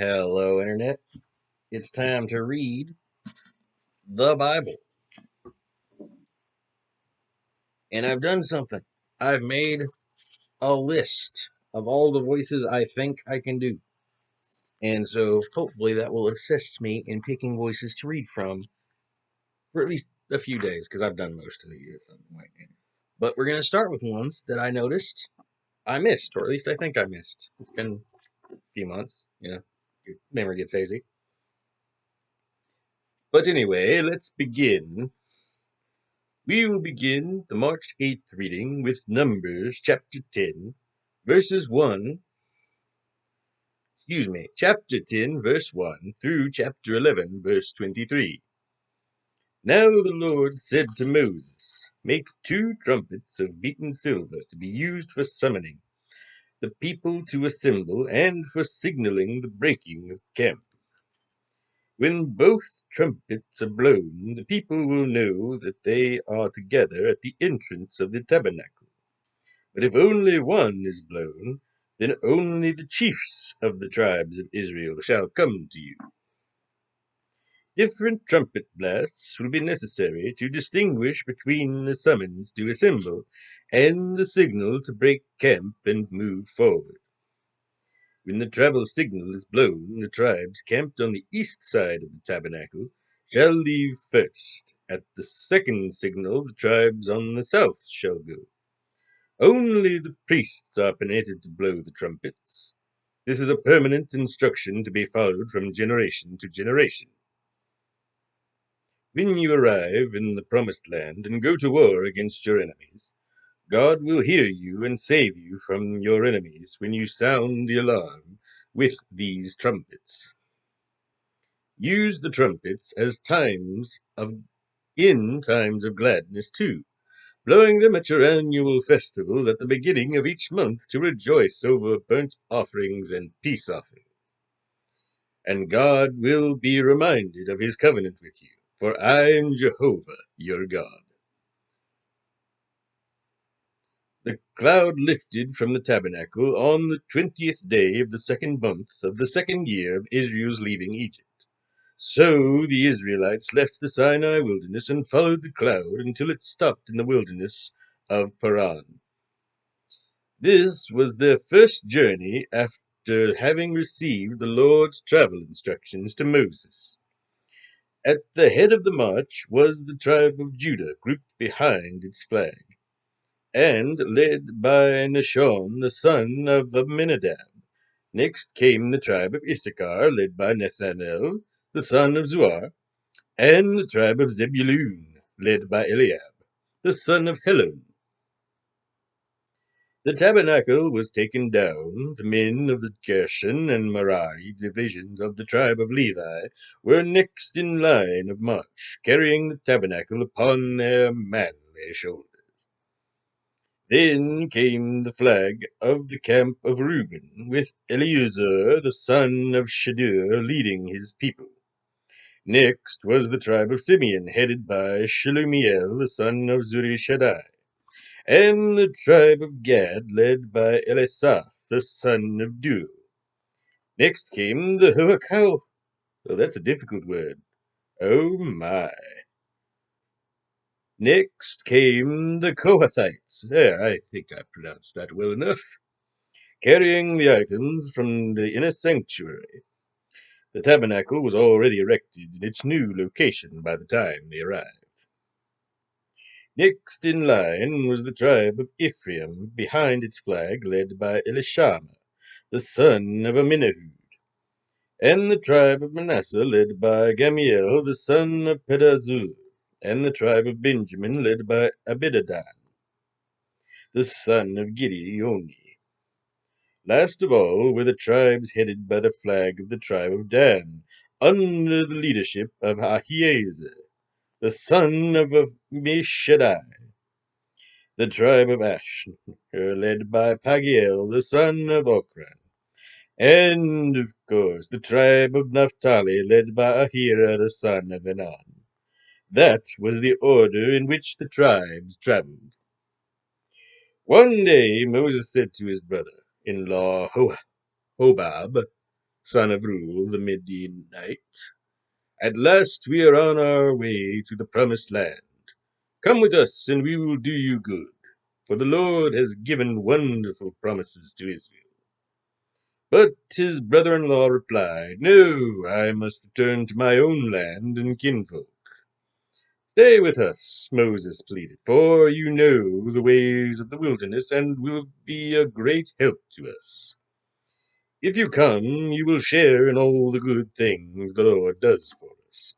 Hello, Internet. It's time to read the Bible. And I've done something. I've made a list of all the voices I think I can do. And so hopefully that will assist me in picking voices to read from for at least a few days, because I've done most of these at some point. But we're going to start with ones that I noticed I missed, or at least I think I missed. It's been a few months, your memory gets hazy. But anyway, let's begin. We will begin the March 8th reading with Numbers chapter 10, verses 1, chapter 10, verse 1 through chapter 11, verse 23. Now the Lord said to Moses, Make 2 trumpets of beaten silver to be used for summoning the people to assemble and for signaling the breaking of camp. When both trumpets are blown, the people will know that they are together at the entrance of the tabernacle. But if only one is blown, then only the chiefs of the tribes of Israel shall come to you. Different trumpet blasts will be necessary to distinguish between the summons to assemble and the signal to break camp and move forward. When the travel signal is blown, the tribes camped on the east side of the tabernacle shall leave first. At the second signal, the tribes on the south shall go. Only the priests are permitted to blow the trumpets. This is a permanent instruction to be followed from generation to generation. When you arrive in the promised land and go to war against your enemies, God will hear you and save you from your enemies when you sound the alarm with these trumpets. Use the trumpets as in times of gladness too, blowing them at your annual festivals at the beginning of each month to rejoice over burnt offerings and peace offerings. And God will be reminded of his covenant with you, for I am Jehovah, your God. The cloud lifted from the tabernacle on the 20th day of the second month of the second year of Israel's leaving Egypt. So the Israelites left the Sinai wilderness and followed the cloud until it stopped in the wilderness of Paran. This was their first journey after having received the Lord's travel instructions to Moses. At the head of the march was the tribe of Judah, grouped behind its flag, and led by Nahshon, the son of Amminadab. Next came the tribe of Issachar, led by Nethanel, the son of Zuar, and the tribe of Zebulun, led by Eliab, the son of Helon. The tabernacle was taken down. The men of the Gershon and Merari divisions of the tribe of Levi were next in line of march, carrying the tabernacle upon their manly shoulders. Then came the flag of the camp of Reuben, with Eleazar the son of Shedeur leading his people. Next was the tribe of Simeon, headed by Shelumiel the son of Zurishaddai, and the tribe of Gad, led by Elisaph, the son of Deuel. Next came the Huakau. Oh, that's a difficult word. Oh my. Next came the Kohathites. There, I think I pronounced that well enough. Carrying the items from the inner sanctuary. The tabernacle was already erected in its new location by the time they arrived. Next in line was the tribe of Ephraim, behind its flag, led by Elishama, the son of Amminahud, and the tribe of Manasseh, led by Gamiel, the son of Pedazur, and the tribe of Benjamin, led by Abidadan, the son of Gideoni. Last of all were the tribes headed by the flag of the tribe of Dan, under the leadership of Ahiezer, the son of Ammishaddai, the tribe of Asher, led by Pagiel, the son of Okran, and, of course, the tribe of Naphtali, led by Ahira, the son of Enan. That was the order in which the tribes traveled. One day Moses said to his brother-in-law Hobab, son of Rule, the Median knight. At last we are on our way to the promised land. Come with us, and we will do you good, for the Lord has given wonderful promises to Israel. But his brother-in-law replied, No, I must return to my own land and kinfolk. Stay with us, Moses pleaded, for you know the ways of the wilderness and will be a great help to us. If you come, you will share in all the good things the Lord does for us.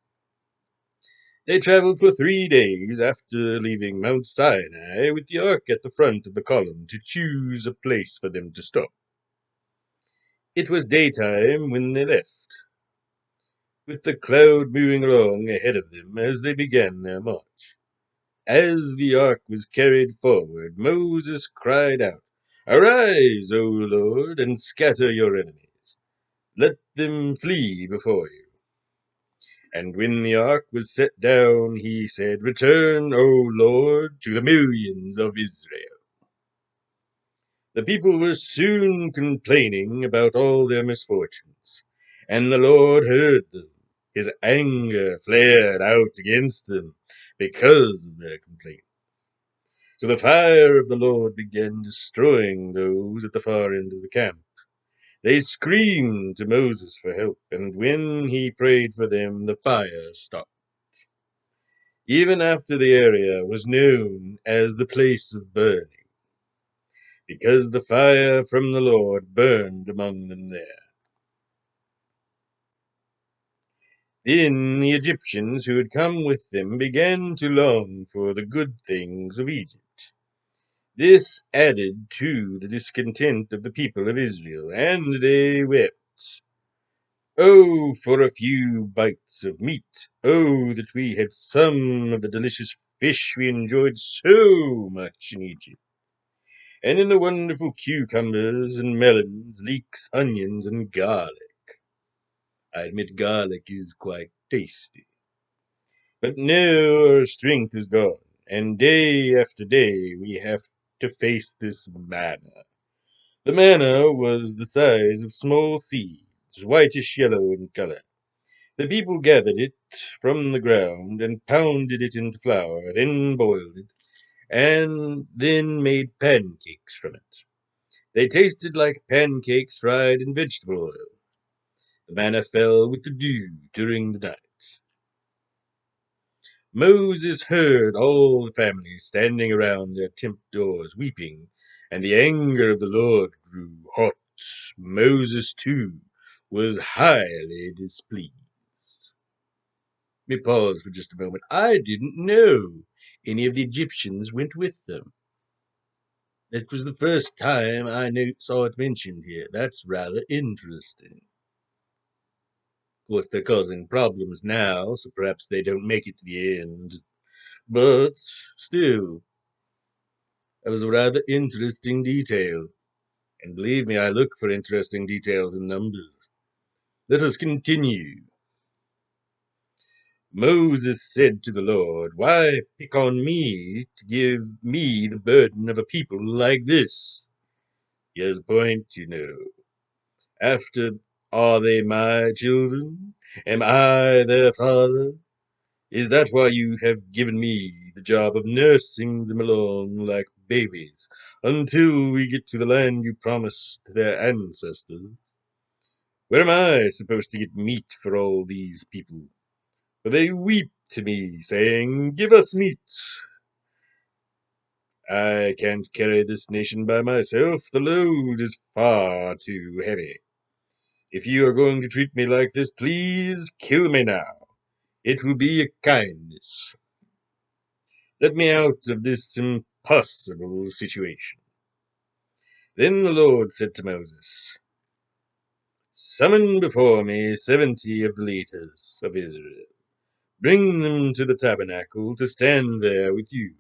They traveled for 3 days after leaving Mount Sinai with the ark at the front of the column to choose a place for them to stop. It was daytime when they left, with the cloud moving along ahead of them as they began their march. As the ark was carried forward, Moses cried out, Arise, O Lord, and scatter your enemies. Let them flee before you. And when the ark was set down, he said, Return, O Lord, to the millions of Israel. The people were soon complaining about all their misfortunes, and the Lord heard them. His anger flared out against them because of their complaint. So the fire of the Lord began destroying those at the far end of the camp. They screamed to Moses for help, and when he prayed for them, the fire stopped. Even after the area was known as the place of burning, because the fire from the Lord burned among them there. Then the Egyptians who had come with them began to long for the good things of Egypt. This added to the discontent of the people of Israel, and they wept. Oh, for a few bites of meat! Oh, that we had some of the delicious fish we enjoyed so much in Egypt, and in the wonderful cucumbers and melons, leeks, onions, and garlic. I admit garlic is quite tasty. But now our strength is gone, and day after day we have to face this manna. The manna was the size of small seeds, whitish yellow in color. The people gathered it from the ground and pounded it into flour, then boiled it, and then made pancakes from it. They tasted like pancakes fried in vegetable oil. The manna fell with the dew during the night. Moses heard all the families standing around their tent doors weeping, and the anger of the Lord grew hot. Moses, too, was highly displeased. Let me pause for just a moment. I didn't know any of the Egyptians went with them. That was the first time I saw it mentioned here. That's rather interesting. Of course, they're causing problems now, so perhaps they don't make it to the end. But still, that was a rather interesting detail. And believe me, I look for interesting details in numbers. Let us continue. Moses said to the Lord, Why pick on me to give me the burden of a people like this? He has a point, you know. After, are they my children? Am I their father? Is that why you have given me the job of nursing them along like babies until we get to the land you promised their ancestors? Where am I supposed to get meat for all these people? For they weep to me, saying, Give us meat. I can't carry this nation by myself. The load is far too heavy. If you are going to treat me like this, please kill me now. It will be a kindness. Let me out of this impossible situation. Then the Lord said to Moses, Summon before me 70 of the leaders of Israel. Bring them to the tabernacle to stand there with you.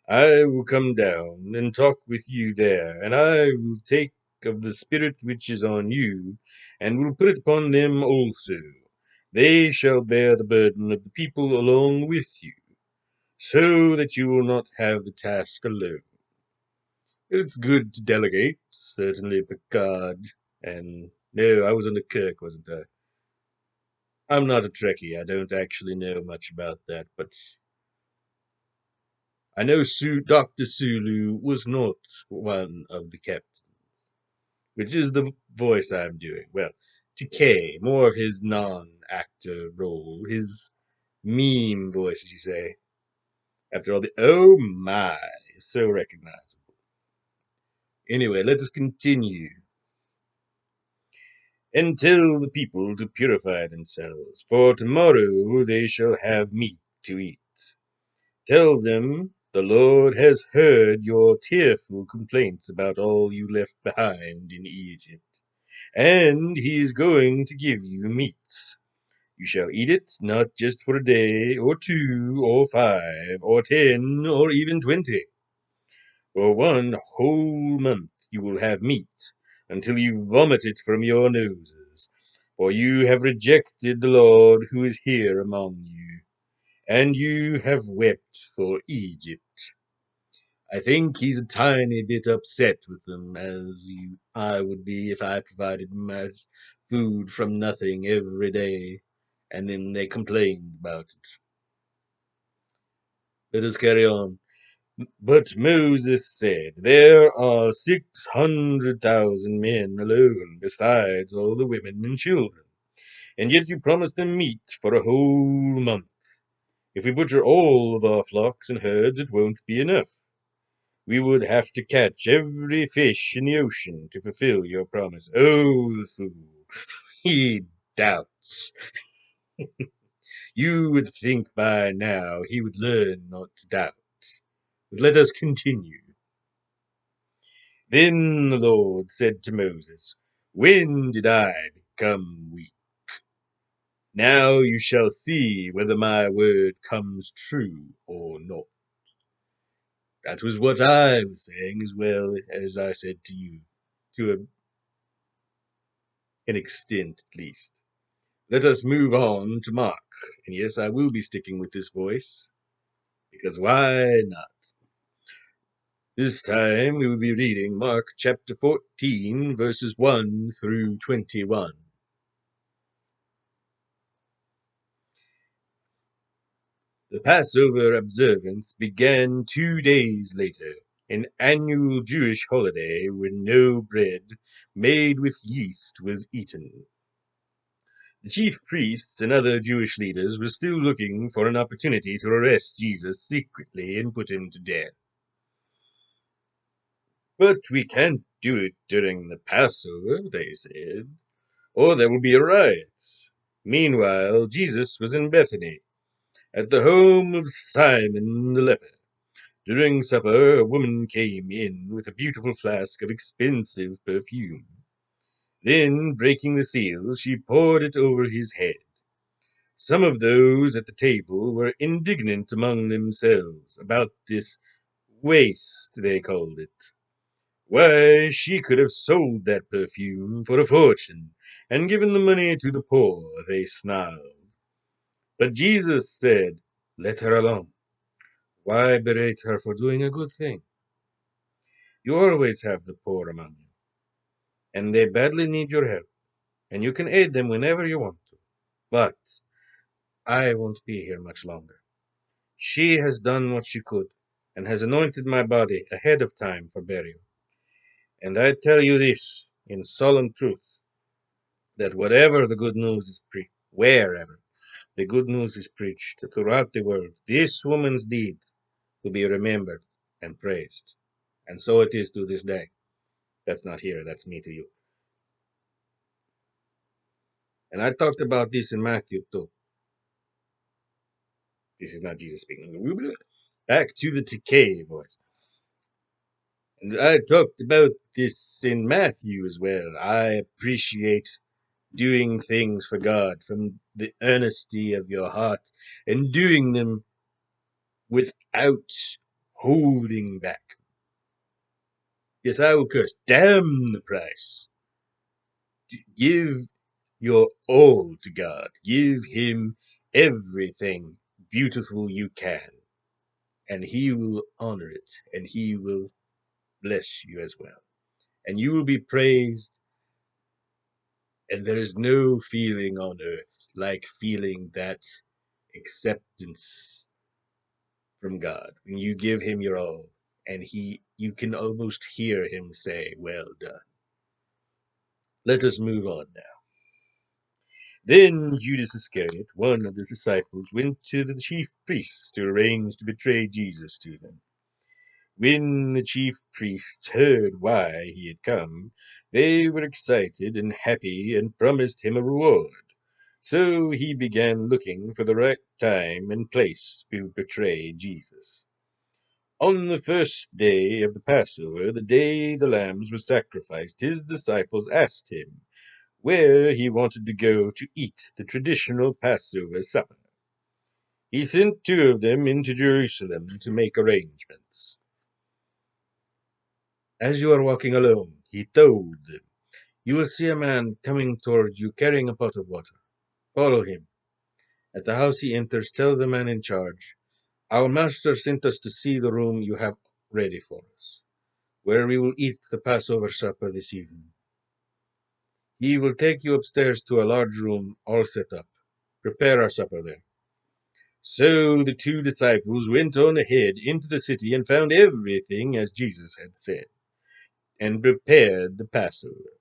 I will come down and talk with you there, and I will take of the Spirit which is on you, and will put it upon them also. They shall bear the burden of the people along with you, so that you will not have the task alone. It's good to delegate, certainly, Picard and No, I was under Kirk, wasn't I? I'm not a Trekkie. I don't actually know much about that, but I know Dr. Sulu was not one of the captains, which is the voice I'm doing. Well, Takei, more of his non-actor role, his meme voice, as you say. After all the oh my, so recognizable. Anyway, let us continue. And tell the people to purify themselves, for tomorrow they shall have meat to eat. Tell them the Lord has heard your tearful complaints about all you left behind in Egypt, and he is going to give you meat. You shall eat it not just for a day, or 2, or 5, or 10, or even 20. For 1 whole month you will have meat, until you vomit it from your noses. For you have rejected the Lord who is here among you, and you have wept for Egypt. I think he's a tiny bit upset with them, I would be if I provided my food from nothing every day, and then they complained about it. Let us carry on. But Moses said, there are 600,000 men alone, besides all the women and children, and yet you promise them meat for a whole month. If we butcher all of our flocks and herds, it won't be enough. We would have to catch every fish in the ocean to fulfill your promise. Oh, the fool! He doubts. You would think by now he would learn not to doubt. But let us continue. Then the Lord said to Moses, when did I become weak? Now you shall see whether my word comes true or not. That was what I was saying as well as I said to you, to an extent at least. Let us move on to Mark. And yes, I will be sticking with this voice, because why not? This time we will be reading Mark chapter 14, verses 1 through 21. The Passover observance began 2 days later, an annual Jewish holiday when no bread made with yeast was eaten. The chief priests and other Jewish leaders were still looking for an opportunity to arrest Jesus secretly and put him to death. But we can't do it during the Passover, they said, or there will be a riot. Meanwhile, Jesus was in Bethany, at the home of Simon the leper. During supper, a woman came in with a beautiful flask of expensive perfume. Then, breaking the seal, she poured it over his head. Some of those at the table were indignant among themselves about this waste, they called it. Why, she could have sold that perfume for a fortune and given the money to the poor, they snarled. But Jesus said, let her alone. Why berate her for doing a good thing? You always have the poor among you, and they badly need your help, and you can aid them whenever you want to. But I won't be here much longer. She has done what she could, and has anointed my body ahead of time for burial. And I tell you this in solemn truth, that wherever the good news is preached throughout the world, this woman's deed will be remembered and praised. And so it is to this day. That's not here, that's me to you. And I talked about this in Matthew too. This is not Jesus speaking. Back to the Takei voice. And I talked about this in Matthew as well. I appreciate doing things for God from the earnesty of your heart and doing them without holding back. Yes, I will curse. Damn the price. Give your all to God. Give him everything beautiful you can. And he will honor it, and he will bless you as well. And you will be praised And there is no feeling on earth like feeling that acceptance from God when you give him your all, and you can almost hear him say, "Well done." Let us move on now. Then Judas Iscariot, one of the disciples, went to the chief priests to arrange to betray Jesus to them. When the chief priests heard why he had come, they were excited and happy and promised him a reward. So he began looking for the right time and place to betray Jesus. On the first day of the Passover, the day the lambs were sacrificed, his disciples asked him where he wanted to go to eat the traditional Passover supper. He sent two of them into Jerusalem to make arrangements. As you are walking alone, he told them, you will see a man coming toward you carrying a pot of water. Follow him. At the house he enters, tell the man in charge, our master sent us to see the room you have ready for us, where we will eat the Passover supper this evening. He will take you upstairs to a large room all set up. Prepare our supper there. So the two disciples went on ahead into the city and found everything as Jesus had said, and prepared the Passover.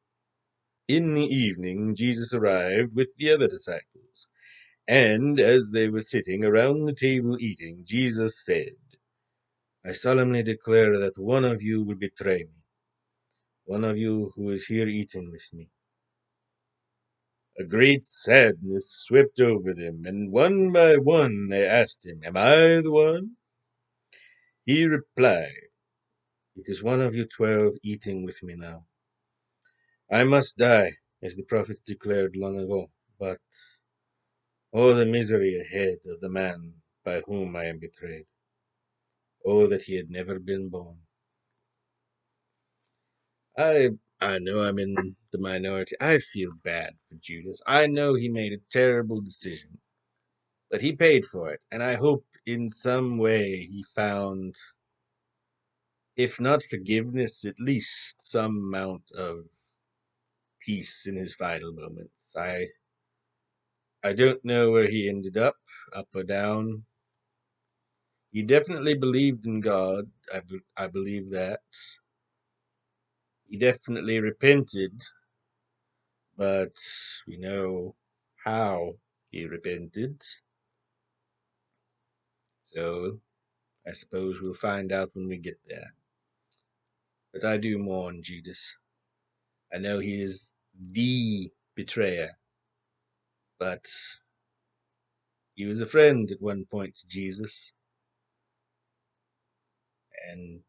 In the evening, Jesus arrived with the other disciples, and as they were sitting around the table eating, Jesus said, I solemnly declare that one of you will betray me, one of you who is here eating with me. A great sadness swept over them, and one by one they asked him, am I the one? He replied, it is one of you 12 eating with me now. I must die, as the prophet declared long ago, but oh, the misery ahead of the man by whom I am betrayed. Oh, that he had never been born. I I know I'm in the minority. I feel bad for Judas. I know he made a terrible decision, but he paid for it, and I hope in some way he found, if not forgiveness, at least some amount of peace in his final moments. I don't know where he ended up or down. He definitely believed in God. I believe that. He definitely repented, but we know how he repented. So I suppose we'll find out when we get there. But I do mourn Judas. I know he is the betrayer, but he was a friend at one point to Jesus, and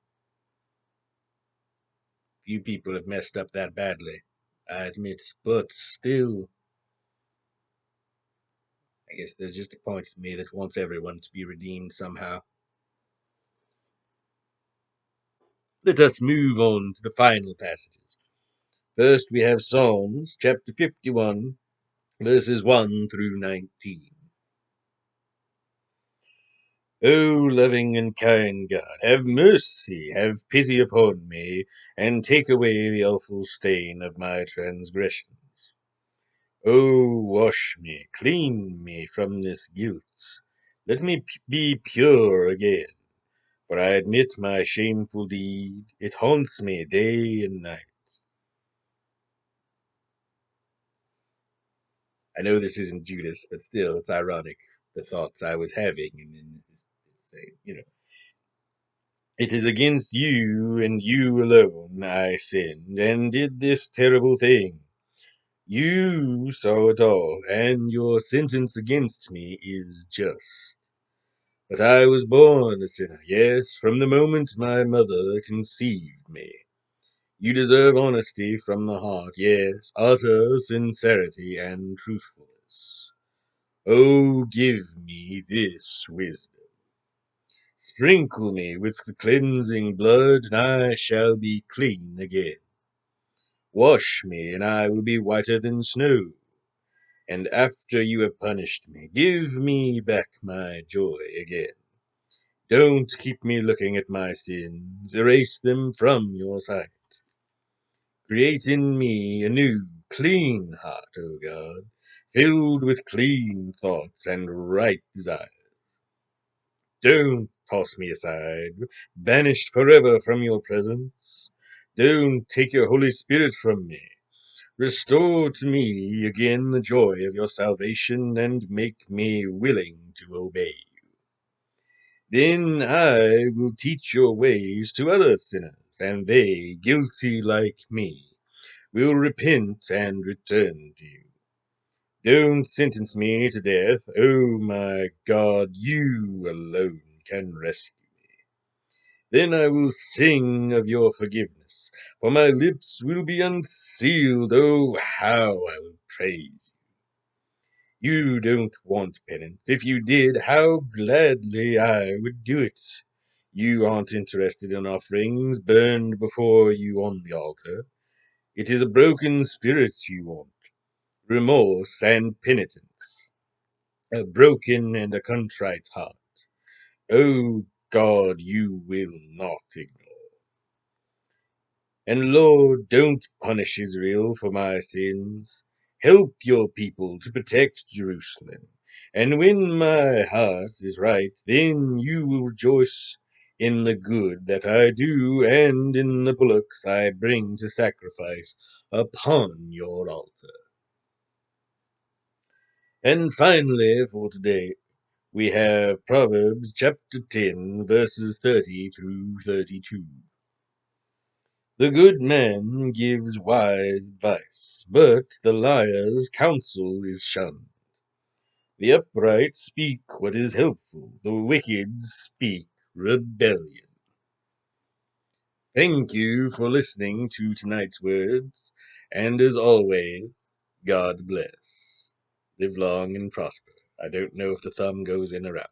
few people have messed up that badly, I admit. But still, I guess there's just a point in me that wants everyone to be redeemed somehow. Let us move on to the final passages. First, we have Psalms chapter 51, verses 1 through 19. O loving and kind God, have mercy, have pity upon me, and take away the awful stain of my transgressions. O wash me, clean me from this guilt. Let me be pure again, for I admit my shameful deed. It haunts me day and night. I know this isn't Judas, but still, it's ironic, the thoughts I was having, and then say, it is against you and you alone I sinned, and did this terrible thing. You saw it all, and your sentence against me is just. But I was born a sinner, yes, from the moment my mother conceived me. You deserve honesty from the heart, yes, utter sincerity and truthfulness. Oh, give me this wisdom. Sprinkle me with the cleansing blood, and I shall be clean again. Wash me, and I will be whiter than snow. And after you have punished me, give me back my joy again. Don't keep me looking at my sins, erase them from your sight. Create in me anew clean heart, O God, filled with clean thoughts and right desires. Don't toss me aside, banished forever from your presence. Don't take your Holy Spirit from me. Restore to me again the joy of your salvation and make me willing to obey you. Then I will teach your ways to other sinners, and they, guilty like me, will repent and return to you. Don't sentence me to death. Oh my God, you alone can rescue. Then I will sing of your forgiveness, for my lips will be unsealed. Oh, how I will praise you. You don't want penance. If you did, how gladly I would do it. You aren't interested in offerings burned before you on the altar. It is a broken spirit you want, remorse and penitence, a broken and a contrite heart. Oh God, you will not ignore. And Lord, don't punish Israel for my sins. Help your people to protect Jerusalem. And when my heart is right, then you will rejoice in the good that I do and in the bullocks I bring to sacrifice upon your altar. And finally, for today, we have Proverbs chapter 10, verses 30 through 32. The good man gives wise advice, but the liar's counsel is shunned. The upright speak what is helpful, the wicked speak rebellion. Thank you for listening to tonight's words, and as always, God bless. Live long and prosper. I don't know if the thumb goes in or out.